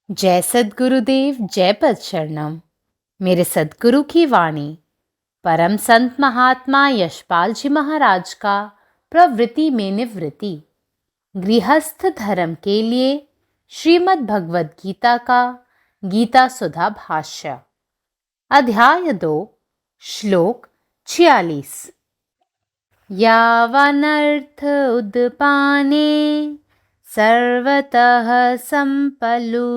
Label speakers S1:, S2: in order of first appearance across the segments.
S1: जय सद्गुरुदेव, जय पदशरणम। मेरे सद्गुरु की वाणी परम संत महात्मा यशपाल जी महाराज का प्रवृत्ति में निवृत्ति गृहस्थ धर्म के लिए श्रीमद् भगवद गीता का गीता सुधा भाष्य अध्याय 2 श्लोक 46। यावनर्थ उद्पाने सर्वतः सम्प्लुतोदके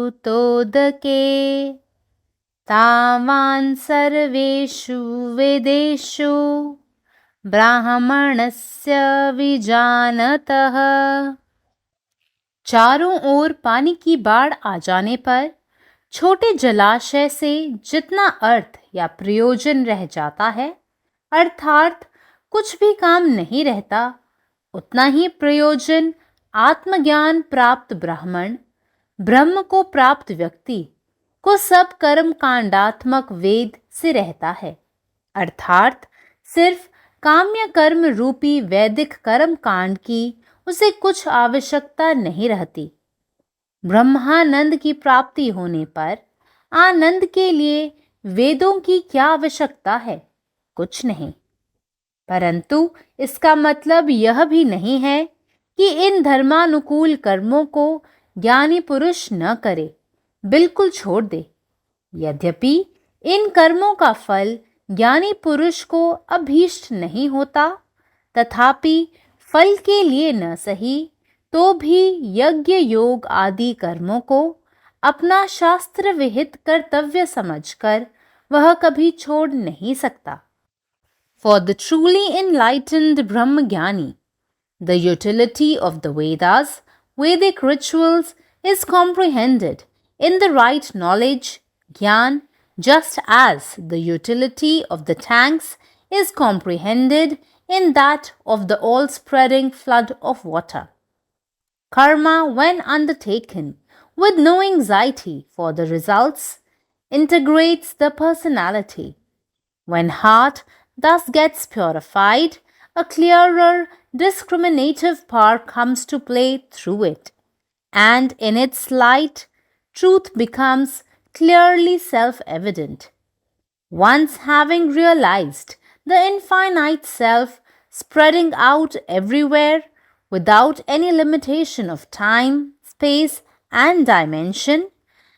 S1: तावान् सर्वेषु वेदेषु ब्राह्मणस्य विजानतः। चारों ओर पानी की बाढ़ आ जाने पर छोटे जलाशय से जितना अर्थ या प्रयोजन रह जाता है, अर्थात कुछ भी काम नहीं रहता, उतना ही प्रयोजन आत्मज्ञान प्राप्त ब्राह्मण, ब्रह्म को प्राप्त व्यक्ति को सब कर्म कांडात्मक वेद से रहता है। अर्थात सिर्फ काम्य कर्म रूपी वैदिक कर्म कांड की उसे कुछ आवश्यकता नहीं रहती। ब्रह्मानंद की प्राप्ति होने पर आनंद के लिए वेदों की क्या आवश्यकता है? कुछ नहीं। परंतु इसका मतलब यह भी नहीं है कि इन धर्मानुकूल कर्मों को ज्ञानी पुरुष न करे, बिल्कुल छोड़ दे। यद्यपि इन कर्मों का फल ज्ञानी पुरुष को अभीष्ट नहीं होता, तथापि फल के लिए न सही तो भी यज्ञ योग आदि कर्मों को अपना शास्त्र विहित कर्तव्य समझकर वह कभी छोड़ नहीं सकता। For the truly enlightened Brahmagyani, the utility of the Vedas, Vedic rituals is comprehended in the right knowledge, Gyan, just as the utility of the tanks is comprehended in that of the all-spreading flood of water. Karma, when undertaken with no anxiety for the results, integrates the personality. When heart thus gets purified, a clearer, discriminative power comes to play through it, and in its light, truth becomes clearly self-evident. Once having realized the infinite self spreading out everywhere without any limitation of time, space, and dimension,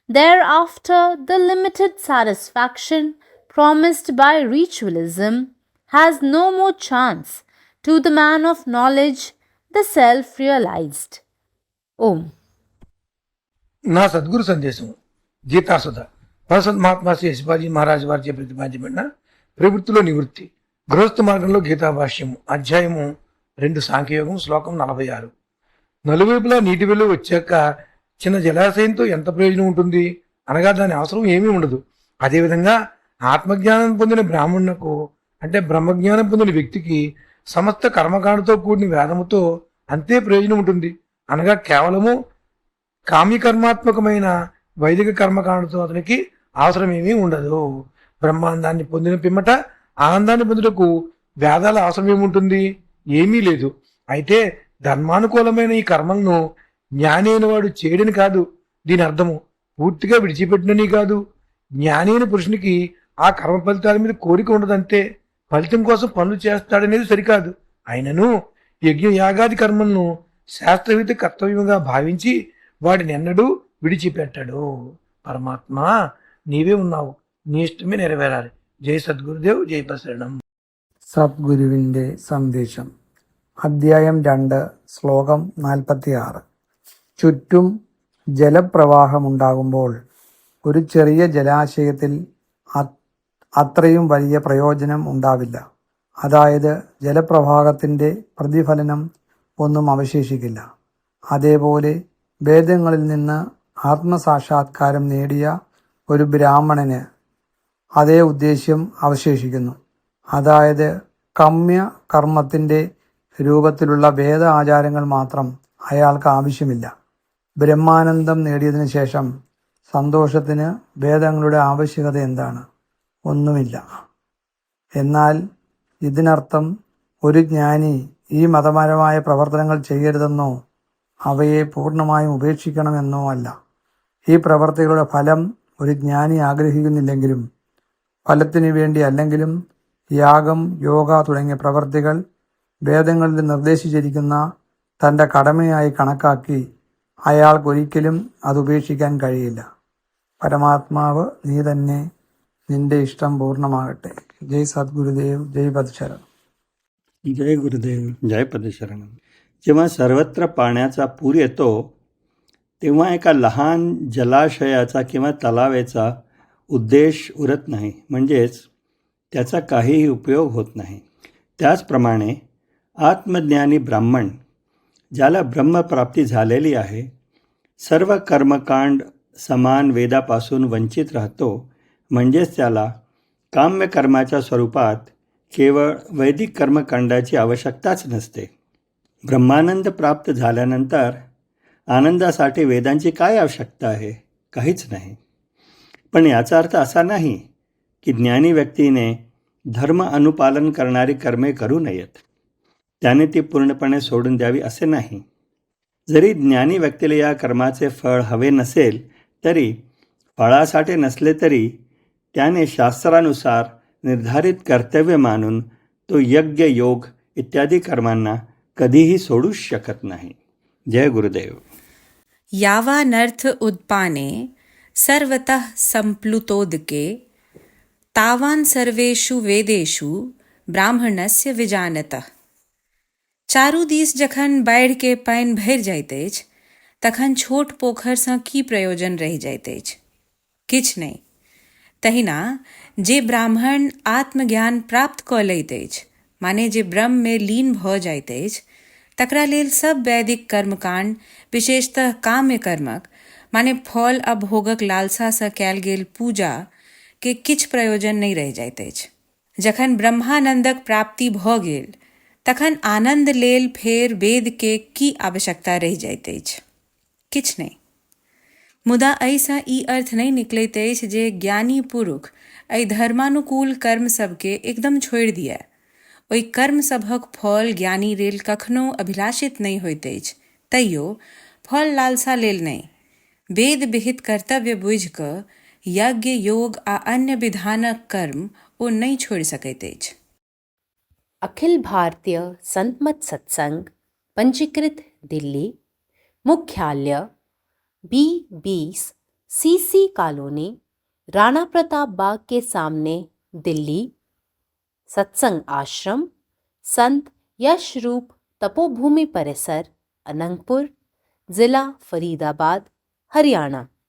S1: thereafter the limited satisfaction promised by ritualism has no more chance to the man of knowledge, the self-realized. Om.
S2: నా సద్గురు సందేశం గీతాసుధ పరసత్ మహాత్మా శ్రీ యశపాజీ మహారాజ్ వారిచే ప్రతిపాదించబడిన ప్రవృత్తిలో నివృత్తి గృహస్థ మార్గంలో గీతా భాష్యము అధ్యాయము 2 సాంఖ్యయోగం శ్లోకం 46. నలువైపులా నీటి వెలువ వచ్చాక చిన్న జలాశయంతో ఎంత ప్రయోజనం ఉంటుంది అనగా దాని అవసరం ఏమీ ఉండదు. అదేవిధంగా ఆత్మజ్ఞానం పొందిన బ్రాహ్మణునకు అంటే బ్రహ్మజ్ఞానం పొందిన వ్యక్తికి సమస్త కర్మకాండతో కూడిన వేదముతో అంతే ప్రయోజనం ఉంటుంది. అనగా కేవలము కామ్యకర్మాత్మకమైన వైదిక కర్మకాండతో అతనికి అవసరమేమీ ఉండదు. బ్రహ్మానందాన్ని పొందిన పిమ్మట ఆనందాన్ని పొందుటకు వేదాల అవసరం ఏముంటుంది? ఏమీ లేదు. అయితే ధర్మానుకూలమైన ఈ కర్మలను జ్ఞాని అయిన వాడు చేయడని కాదు దీని అర్థము. పూర్తిగా విడిచిపెట్టినని కాదు. జ్ఞాని అయిన పురుషునికి ఆ కర్మ ఫలితాల మీద కోరిక ఉండదంతే. ఫలితం కోసం పనులు చేస్తాడనేది సరికాదు. అయినను యజ్ఞ యాగాది కర్మలను శాస్త్రవిధ కర్తవ్యంగా భావించి వాటిని ఎన్నడూ విడిచిపెట్టాడు. పరమాత్మ నీవే ఉన్నావు, నీ ఇష్టమే నెరవేరాలి. జై సద్గురుదేవ్, జై ప్రసరణం.
S3: സദ്ഗുരുവിൻ്റെ സന്ദേശം അദ്ധ്യായം 2 ശ്ലോകം 46. ചുറ്റും ജലപ്രവാഹമുണ്ടാകുമ്പോൾ ഒരു ചെറിയ ജലാശയത്തിൽ അത്രയും വലിയ പ്രയോജനം ഉണ്ടാവില്ല. അതായത് ജലപ്രവാഹത്തിൻ്റെ പ്രതിഫലനം ഒന്നും അവശേഷിക്കില്ല. അതേപോലെ വേദങ്ങളിൽ നിന്ന് ആത്മസാക്ഷാത്കാരം നേടിയ ഒരു ബ്രാഹ്മണന് അതേ ഉദ്ദേശ്യം അവശേഷിക്കുന്നു. അതായത് കമ്യ കർമ്മത്തിൻ്റെ രൂപത്തിലുള്ള വേദ ആചാരങ്ങൾ മാത്രം അയാൾക്ക് ആവശ്യമില്ല. ബ്രഹ്മാനന്ദം നേടിയതിനു ശേഷം സന്തോഷത്തിന് വേദങ്ങളുടെ ആവശ്യകത എന്താണ്? ഒന്നുമില്ല. എന്നാൽ ഇതിനർത്ഥം ഒരു ജ്ഞാനി ഈ മതപരമായ പ്രവർത്തനങ്ങൾ ചെയ്യരുതെന്നോ അവയെ പൂർണ്ണമായും ഉപേക്ഷിക്കണമെന്നോ അല്ല. ഈ പ്രവർത്തികളുടെ ഫലം ഒരു ജ്ഞാനി ആഗ്രഹിക്കുന്നില്ലെങ്കിലും ഫലത്തിനു വേണ്ടി അല്ലെങ്കിലും യാഗം, യോഗ തുടങ്ങിയ പ്രവർത്തികൾ വേദങ്ങളിൽ നിർദ്ദേശിച്ചിരിക്കുന്ന തൻ്റെ കടമയായി കണക്കാക്കി അയാൾക്കൊരിക്കലും അത് ഉപേക്ഷിക്കാൻ കഴിയില്ല. പരമാത്മാവ് നീ തന്നെ, നിന്റെ ഇഷ്ടം പൂർണ്ണമാകട്ടെ. ജയ് സദ്ഗുരുദേവ്, ജയ് പദശരണം.
S4: जय गुरुदेव, जय पदशरण. जेव्हा सर्वत्र पाण्याचा पूर येतो तेव्हा एका लहान जलाशयाचा किंवा तलावाचा उद्देश उरत नाही, म्हणजेच त्याचा काहीही उपयोग होत नाही. त्याचप्रमाणे आत्मज्ञानी ब्राह्मण, ज्याला ब्रह्मप्राप्ती झालेली आहे, सर्व कर्मकांड समान वेदापासून वंचित राहतो, म्हणजेच त्याला काम्यकर्माच्या स्वरूपात केवळ वैदिक कर्मकांडाची आवश्यकताच नसते. ब्रह्मानंद प्राप्त झाल्यानंतर आनंदासाठी वेदांची काय आवश्यकता आहे? काहीच नाही. पण याचा अर्थ असा नाही की ज्ञानी व्यक्तीने धर्म अनुपालन करणारी कर्मे करू नयेत, त्याने ती पूर्णपणे सोडून द्यावी असे नाही. जरी ज्ञानी व्यक्तीला या कर्माचे फळ हवे नसेल तरी, फळासाठी नसले तरी, त्याने शास्त्रानुसार निर्धारित कर्तव्य मानून तो यज्ञ, योग इत्यादी कर्मांना कधीही सोडूच शकत नाही. जय गुरुदेव.
S5: यावानर्थ उद्पाने सर्वतः संप्लुतोदके तावान सर्वेषु वेदेषु ब्राह्मणस्य विजानतः. चारू दिस जखन बाढ़ि के पानि भरि जाइत अछि तखन छोट पोखर सँ की प्रयोजन रहि जाइत अछि? किछ नहि. तहिना जे ब्राह्मण आत्मज्ञान प्राप्त कऽ लैत अछि, माने जे ब्रह्म में लीन भऽ जाइत अछि, तकरा लेल सब वैदिक कर्मकांड, विशेषतः काम्य कर्मक माने फल आ भोगक लालसा सँ कयल गेल पूजा के किछ प्रयोजन नहि रहि जाइत अछि. जखन ब्रह्मानंदक प्राप्ति भऽ गेल तखन आनंद लेल फेर वेद के की आवश्यकता रहि जाइत अछि? किछ नहि. मुदा एहिसँ ई अर्थ नहि निकलैत अछि जे ज्ञानी पुरुष एहि धर्मानुकूल कर्म सबके एकदम छोड़ि दिए. ओहि कर्म सभक फल ज्ञानी लेल कखनो अभिलाषित नहि होइत अछि. तैयो फल लालसा लेल नहि, वेद विहित कर्तव्य बुझि कऽ यज्ञ, योग आ अन्य विधानक कर्म ओ नहि छोड़ि सकैत अछि.
S1: अखिल भारतीय संतमत सत्संग, पंजीकृत दिल्ली, मुख्यालय B20 CC colony, Rana Pratap Bagh के सामने, दिल्ली. सत्संग आश्रम संत यशरूप तपोभूमि परिसर, अनंगपुर, जिला फरीदाबाद, हरियाणा.